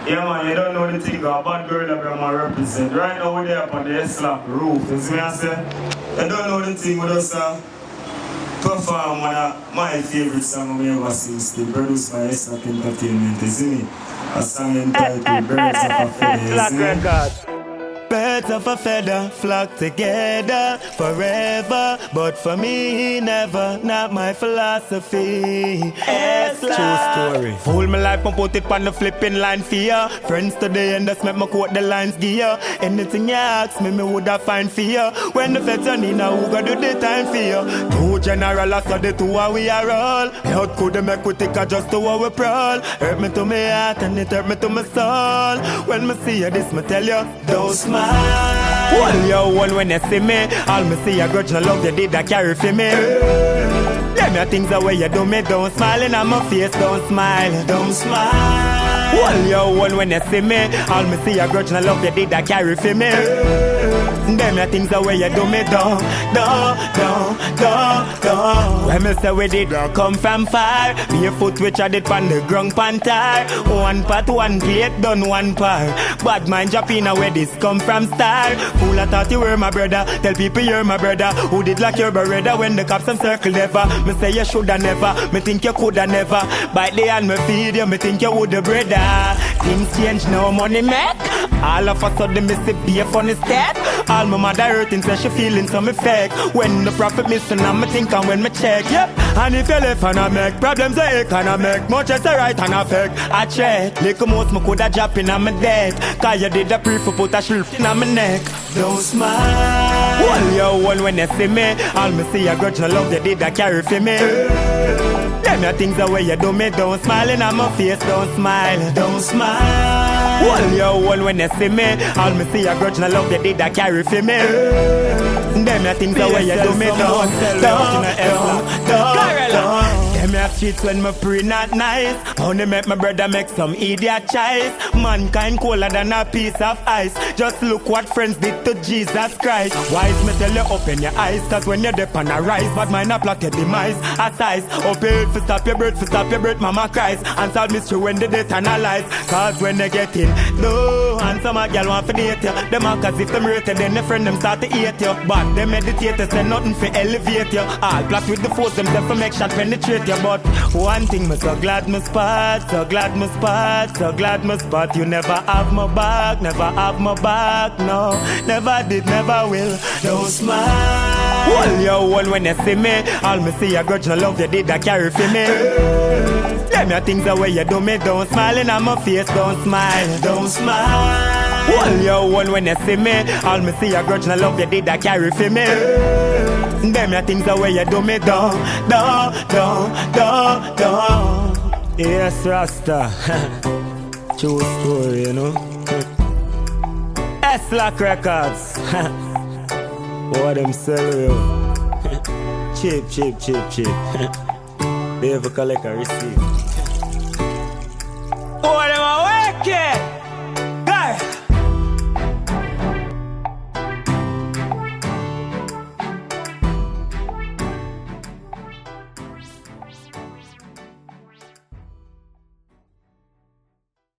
Yeah man, you don't know the thing a bad girl that Bramma represent. Right now we're there up on the S-Lock roof, you see me I say? You don't know the thing with us perform one of my favorite songs we ever sing, still produced by S-Lock Entertainment, you see me? A song entitled Birds of a Feather, you see me? Birds of a feather flock together forever, but for me never, not my philosophy. True story. Hold my life and put it on the flipping line for ya. Friends today and just make me quote the lines gear. Anything you ask me woulda find for ya. When the feds are in, who gon' do the time for ya? Two general, I saw the two how we are all. Health could make we take a just to how we prowl. Hurt me to my heart and it hurt me to my soul. When me see you this, me tell you, don't smile. Hold your one when you see me. All me see a grudge, no love you did that carry for me. Let me things the way you do me. Don't smile in my face, don't smile, don't smile. Hold your one when you see me. All me see a grudge, no love you did that carry for me. Them the things the way you do me, don't. When me say we did come from far, barefoot we tried on the ground pantar. One pot, one plate, done one par. Bad mind Japina where this come from star. Fool I thought you were my brother, tell people you're my brother. Who did like your brother when the cops and circle never. Me say you shoulda never, me think you coulda never. Bite the hand me feed you, me think you woulda brother. Things change now, money make. All of a sudden me see be a funny step. All my mother hurting says she feeling some effect. When the profit missing and me think and when me check, yep. And if you left and I make problems I can I make much as I right and I fake. I check, little most me coulda drop in on my dead. Cause you did the pre for put a shirt in on my neck. Don't smile. Hold your one when you see me. All me see a grudge no love you did that carry for me. Them the things the way you do me. Don't smile in on my face, don't smile, don't smile. Hold your one when you see me. All me see a grudge no love you did that carry for me. Them the things the way you do me. Don't. Them the streets when me pray not nice. Only make my brother make some idiot choice. Mankind colder than a piece of ice. Just look what friends did to Jesus Christ. Wise me tell you open your eyes. Cause when you're deep on a rise, bad mind a plot your demise. A size, open for stop your breath, mama cries. And solve mystery when the death analyze. Cause when they get in, no. And some a girl want to date you. Them a cause if them rated, then the friend them start to hate you. But them meditators say nothing for elevate you. All plot with the force themselves to make shot penetrate you. But one thing me so glad me spot, so glad me spot, so glad me spot. You never have my back, never have my back, no. Never did, never will. Don't smile. Hold your one when you see me. All me see a grudge no love you did that carry for me. Them the things the way you do me. Don't smile in on my face, don't smile, don't smile. Hold your one when you see me. All me see a grudge no love you did that carry for me. Them the things the way you do me. Don't. Yes, Rasta. True story, you know. S-Lock Records. What them sell you? Cheap. They ever collect a receipt. Oh, them are wicked.